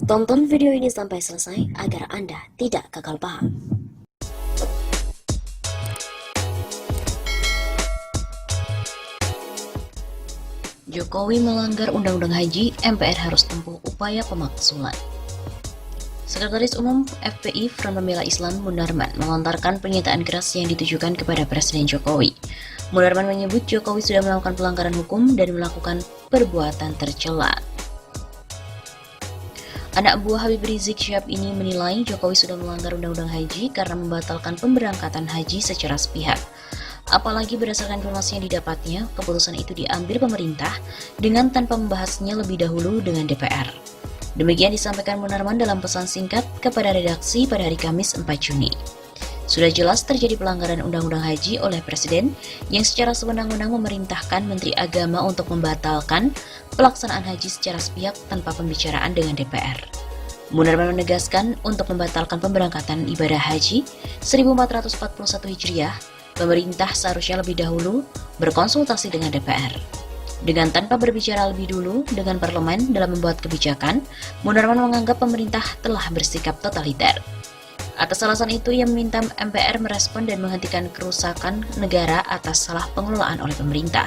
Tonton video ini sampai selesai agar Anda tidak gagal paham. Jokowi melanggar Undang-Undang Haji, MPR harus tempuh upaya pemaksulan. Sekretaris Umum FPI Front Pembela Islam Munarman melontarkan pernyataan keras yang ditujukan kepada Presiden Jokowi. Munarman menyebut Jokowi sudah melakukan pelanggaran hukum dan melakukan perbuatan tercela. Anak buah Habib Rizik Syihab ini menilai Jokowi sudah melanggar Undang-Undang Haji karena membatalkan pemberangkatan haji secara sepihak. Apalagi berdasarkan informasi yang didapatnya, keputusan itu diambil pemerintah dengan tanpa membahasnya lebih dahulu dengan DPR. Demikian disampaikan Munarman dalam pesan singkat kepada redaksi pada hari Kamis 4 Juni. Sudah jelas terjadi pelanggaran Undang-Undang Haji oleh Presiden yang secara sewenang-wenang memerintahkan Menteri Agama untuk membatalkan pelaksanaan haji secara sepihak tanpa pembicaraan dengan DPR. Munarman menegaskan untuk membatalkan pemberangkatan ibadah haji 1441 Hijriah, pemerintah seharusnya lebih dahulu berkonsultasi dengan DPR. Dengan tanpa berbicara lebih dulu dengan parlemen dalam membuat kebijakan, Munarman menganggap pemerintah telah bersikap totaliter. Atas alasan itu, ia meminta MPR merespon dan menghentikan kerusakan negara atas salah pengelolaan oleh pemerintah.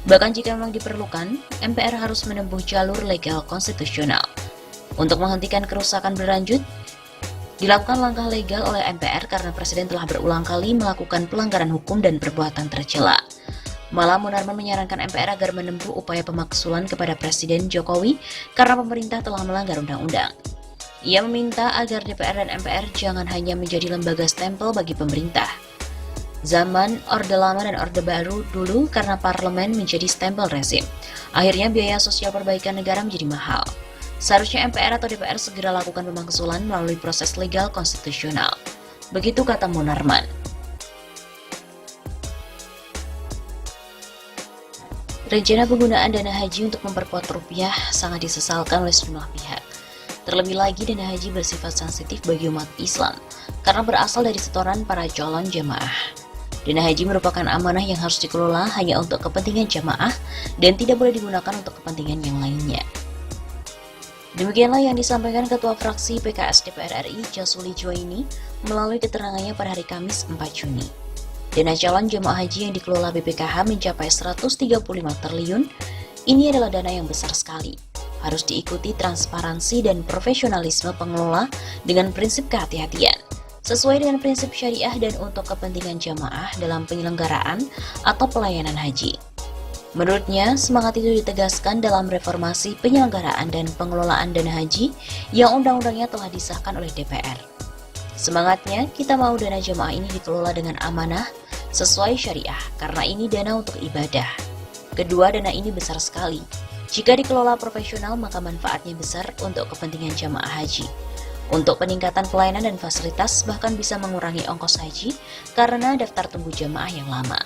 Bahkan jika memang diperlukan, MPR harus menempuh jalur legal konstitusional. Untuk menghentikan kerusakan berlanjut, dilakukan langkah legal oleh MPR karena Presiden telah berulang kali melakukan pelanggaran hukum dan perbuatan tercela. Malah Munarman menyarankan MPR agar menempuh upaya pemaksulan kepada Presiden Jokowi karena pemerintah telah melanggar undang-undang. Ia meminta agar DPR dan MPR jangan hanya menjadi lembaga stempel bagi pemerintah. Zaman Orde Lama dan Orde Baru dulu karena parlemen menjadi stempel rezim. Akhirnya biaya sosial perbaikan negara menjadi mahal. Seharusnya MPR atau DPR segera lakukan pemaksulan melalui proses legal konstitusional. Begitu kata Munarman. Rencana penggunaan dana haji untuk memperkuat rupiah sangat disesalkan oleh sejumlah pihak. Terlebih lagi, dana haji bersifat sensitif bagi umat Islam karena berasal dari setoran para calon jamaah. Dana haji merupakan amanah yang harus dikelola hanya untuk kepentingan jamaah dan tidak boleh digunakan untuk kepentingan yang lainnya. Demikianlah yang disampaikan Ketua Fraksi PKS DPR RI Jasuli Juwaini melalui keterangannya pada hari Kamis 4 Juni. Dana calon jemaah haji yang dikelola BPKH mencapai 135 triliun. Ini adalah dana yang besar sekali. Harus diikuti transparansi dan profesionalisme pengelola dengan prinsip kehati-hatian, sesuai dengan prinsip syariah dan untuk kepentingan jamaah dalam penyelenggaraan atau pelayanan haji. Menurutnya, semangat itu ditegaskan dalam reformasi penyelenggaraan dan pengelolaan dana haji yang undang-undangnya telah disahkan oleh DPR. Semangatnya, kita mau dana jemaah ini dikelola dengan amanah sesuai syariah, karena ini dana untuk ibadah. Kedua, dana ini besar sekali. Jika dikelola profesional, maka manfaatnya besar untuk kepentingan jamaah haji. Untuk peningkatan pelayanan dan fasilitas, bahkan bisa mengurangi ongkos haji karena daftar tunggu jamaah yang lama.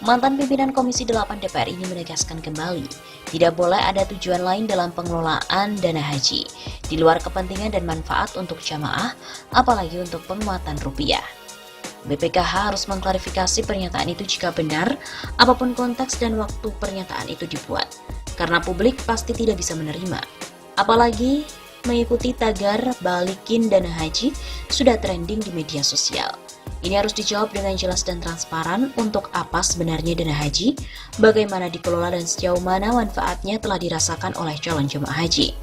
Mantan pimpinan Komisi 8 DPR ini menegaskan kembali, tidak boleh ada tujuan lain dalam pengelolaan dana haji, di luar kepentingan dan manfaat untuk jamaah, apalagi untuk penguatan rupiah. BPKH harus mengklarifikasi pernyataan itu jika benar, apapun konteks dan waktu pernyataan itu dibuat, karena publik pasti tidak bisa menerima. Apalagi mengikuti tagar balikin dana haji sudah trending di media sosial. Ini harus dijawab dengan jelas dan transparan untuk apa sebenarnya dana haji, bagaimana dikelola dan sejauh mana manfaatnya telah dirasakan oleh calon jemaah haji.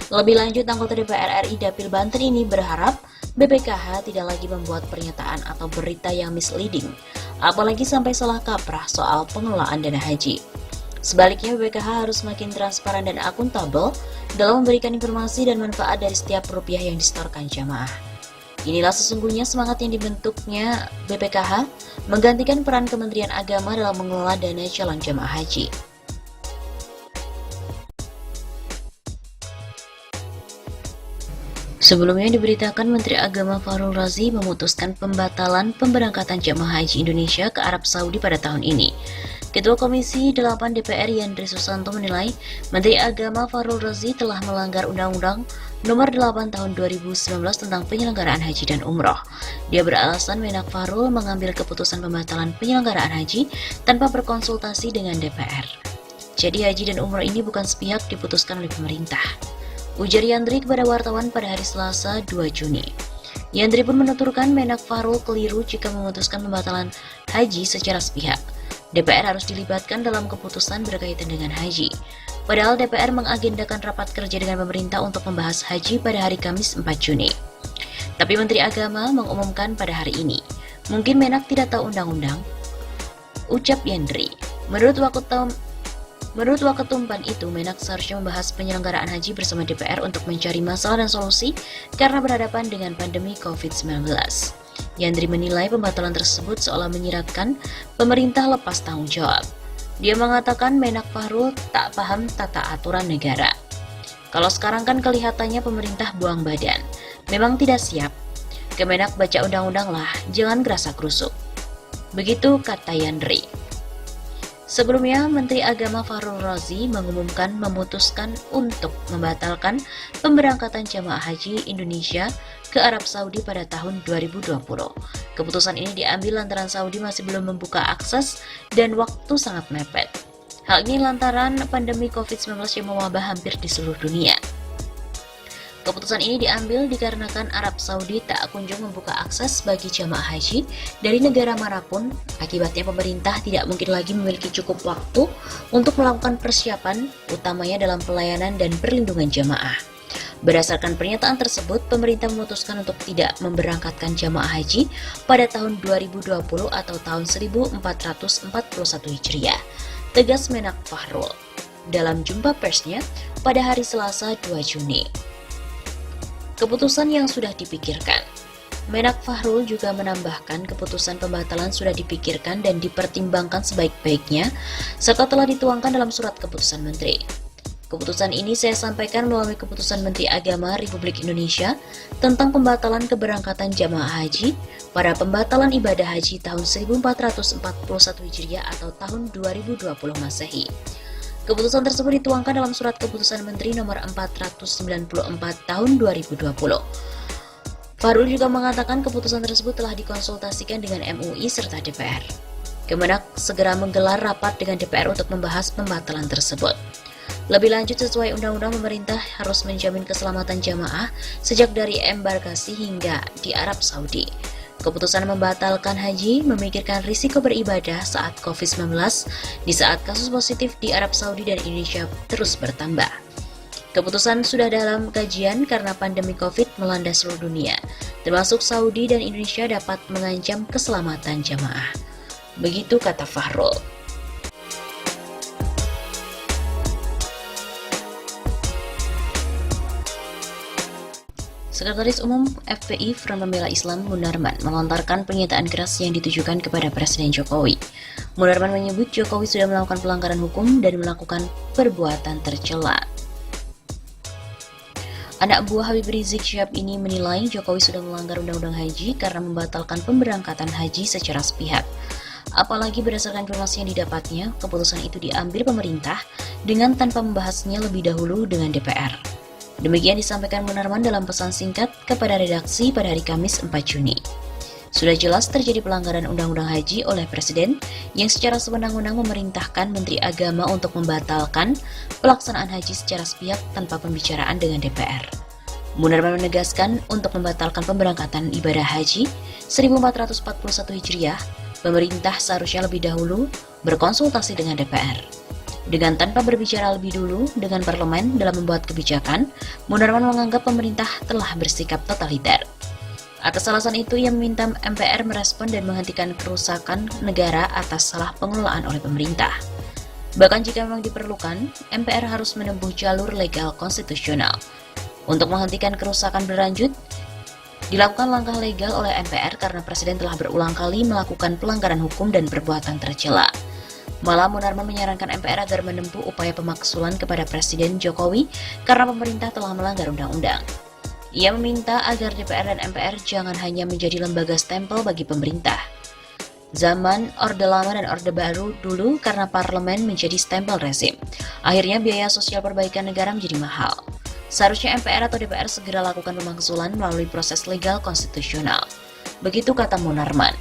Lebih lanjut, anggota DPR RI Dapil Banten ini berharap BPKH tidak lagi membuat pernyataan atau berita yang misleading, apalagi sampai salah kaprah soal pengelolaan dana haji. Sebaliknya, BPKH harus makin transparan dan akuntabel dalam memberikan informasi dan manfaat dari setiap rupiah yang disetorkan jamaah. Inilah sesungguhnya semangat yang dibentuknya BPKH menggantikan peran Kementerian Agama dalam mengelola dana calon jamaah haji. Sebelumnya diberitakan Menteri Agama Fahrul Razi memutuskan pembatalan pemberangkatan jamaah haji Indonesia ke Arab Saudi pada tahun ini. Ketua Komisi 8 DPR Yandri Susanto menilai Menteri Agama Fahrul Razi telah melanggar Undang-Undang Nomor 8 Tahun 2019 tentang penyelenggaraan haji dan umroh. Dia beralasan Menak Fahrul mengambil keputusan pembatalan penyelenggaraan haji tanpa berkonsultasi dengan DPR. Jadi haji dan umroh ini bukan sepihak diputuskan oleh pemerintah. ujar Yandri kepada wartawan pada hari Selasa 2 Juni. Yandri pun menuturkan Menak Fahrul keliru jika memutuskan pembatalan haji secara sepihak. DPR harus dilibatkan dalam keputusan berkaitan dengan haji. Padahal DPR mengagendakan rapat kerja dengan pemerintah untuk membahas haji pada hari Kamis 4 Juni. Tapi Menteri Agama mengumumkan pada hari ini. Mungkin Menak tidak tahu undang-undang, ucap Yandri. Menurut Waketumpan itu, Menak seharusnya membahas penyelenggaraan haji bersama DPR untuk mencari masalah dan solusi karena berhadapan dengan pandemi COVID-19. Yandri menilai pembatalan tersebut seolah menyiratkan pemerintah lepas tanggung jawab. Dia mengatakan Menak Fahrul tak paham tata aturan negara. Kalau sekarang kan kelihatannya pemerintah buang badan. Memang tidak siap. Kemenak baca undang-undang lah, jangan gerasa kerusuk. Begitu kata Yandri. Sebelumnya, Menteri Agama Fahrul Razi memutuskan untuk membatalkan pemberangkatan jamaah haji Indonesia ke Arab Saudi pada tahun 2020. Keputusan ini diambil lantaran Saudi masih belum membuka akses dan waktu sangat mepet. Hal ini lantaran pandemi COVID-19 yang mewabah hampir di seluruh dunia. Keputusan ini diambil dikarenakan Arab Saudi tak kunjung membuka akses bagi jamaah haji dari negara manapun. Akibatnya pemerintah tidak mungkin lagi memiliki cukup waktu untuk melakukan persiapan, utamanya dalam pelayanan dan perlindungan jamaah. Berdasarkan pernyataan tersebut, pemerintah memutuskan untuk tidak memberangkatkan jamaah haji pada tahun 2020 atau tahun 1441 Hijriah, tegas Menak Fahrul dalam jumpa persnya pada hari Selasa 2 Juni. Keputusan yang sudah dipikirkan. Menak Fahrul juga menambahkan keputusan pembatalan sudah dipikirkan dan dipertimbangkan sebaik-baiknya serta telah dituangkan dalam surat keputusan menteri. Keputusan ini saya sampaikan melalui keputusan Menteri Agama Republik Indonesia tentang pembatalan keberangkatan jamaah haji pada pembatalan ibadah haji tahun 1441 Hijriah atau tahun 2020 Masehi. Keputusan tersebut dituangkan dalam Surat Keputusan Menteri Nomor 494 Tahun 2020. Fahrul juga mengatakan keputusan tersebut telah dikonsultasikan dengan MUI serta DPR. Kemenak segera menggelar rapat dengan DPR untuk membahas pembatalan tersebut. Lebih lanjut, sesuai undang-undang, pemerintah harus menjamin keselamatan jamaah sejak dari embarkasi hingga di Arab Saudi. Keputusan membatalkan haji memikirkan risiko beribadah saat COVID-19 di saat kasus positif di Arab Saudi dan Indonesia terus bertambah. Keputusan sudah dalam kajian karena pandemi COVID melanda seluruh dunia, termasuk Saudi dan Indonesia dapat mengancam keselamatan jamaah. Begitu kata Fahrul. Sekretaris Umum FPI Front Pembela Islam Munarman melontarkan pernyataan keras yang ditujukan kepada Presiden Jokowi. Munarman menyebut Jokowi sudah melakukan pelanggaran hukum dan melakukan perbuatan tercela. Anak buah Habib Rizik Syihab ini menilai Jokowi sudah melanggar Undang-Undang Haji karena membatalkan pemberangkatan haji secara sepihak. Apalagi berdasarkan informasi yang didapatnya, keputusan itu diambil pemerintah dengan tanpa membahasnya lebih dahulu dengan DPR. Demikian disampaikan Munarman dalam pesan singkat kepada redaksi pada hari Kamis 4 Juni. Sudah jelas terjadi pelanggaran Undang-Undang Haji oleh Presiden yang secara sewenang-wenang memerintahkan Menteri Agama untuk membatalkan pelaksanaan haji secara sepihak tanpa pembicaraan dengan DPR. Munarman menegaskan untuk membatalkan pemberangkatan ibadah haji 1441 Hijriah, pemerintah seharusnya lebih dahulu berkonsultasi dengan DPR. Dengan tanpa berbicara lebih dulu dengan parlemen dalam membuat kebijakan, Munarman menganggap pemerintah telah bersikap totaliter. Atas alasan itu, ia meminta MPR merespon dan menghentikan kerusakan negara atas salah pengelolaan oleh pemerintah. Bahkan jika memang diperlukan, MPR harus menempuh jalur legal konstitusional. Untuk menghentikan kerusakan berlanjut, dilakukan langkah legal oleh MPR karena Presiden telah berulang kali melakukan pelanggaran hukum dan perbuatan tercela. Malah Munarman menyarankan MPR agar menempuh upaya pemaksulan kepada Presiden Jokowi karena pemerintah telah melanggar undang-undang. Ia meminta agar DPR dan MPR jangan hanya menjadi lembaga stempel bagi pemerintah. Zaman Orde Lama dan Orde Baru dulu karena parlemen menjadi stempel rezim. Akhirnya biaya sosial perbaikan negara menjadi mahal. Seharusnya MPR atau DPR segera lakukan pemaksulan melalui proses legal konstitusional. Begitu kata Munarman.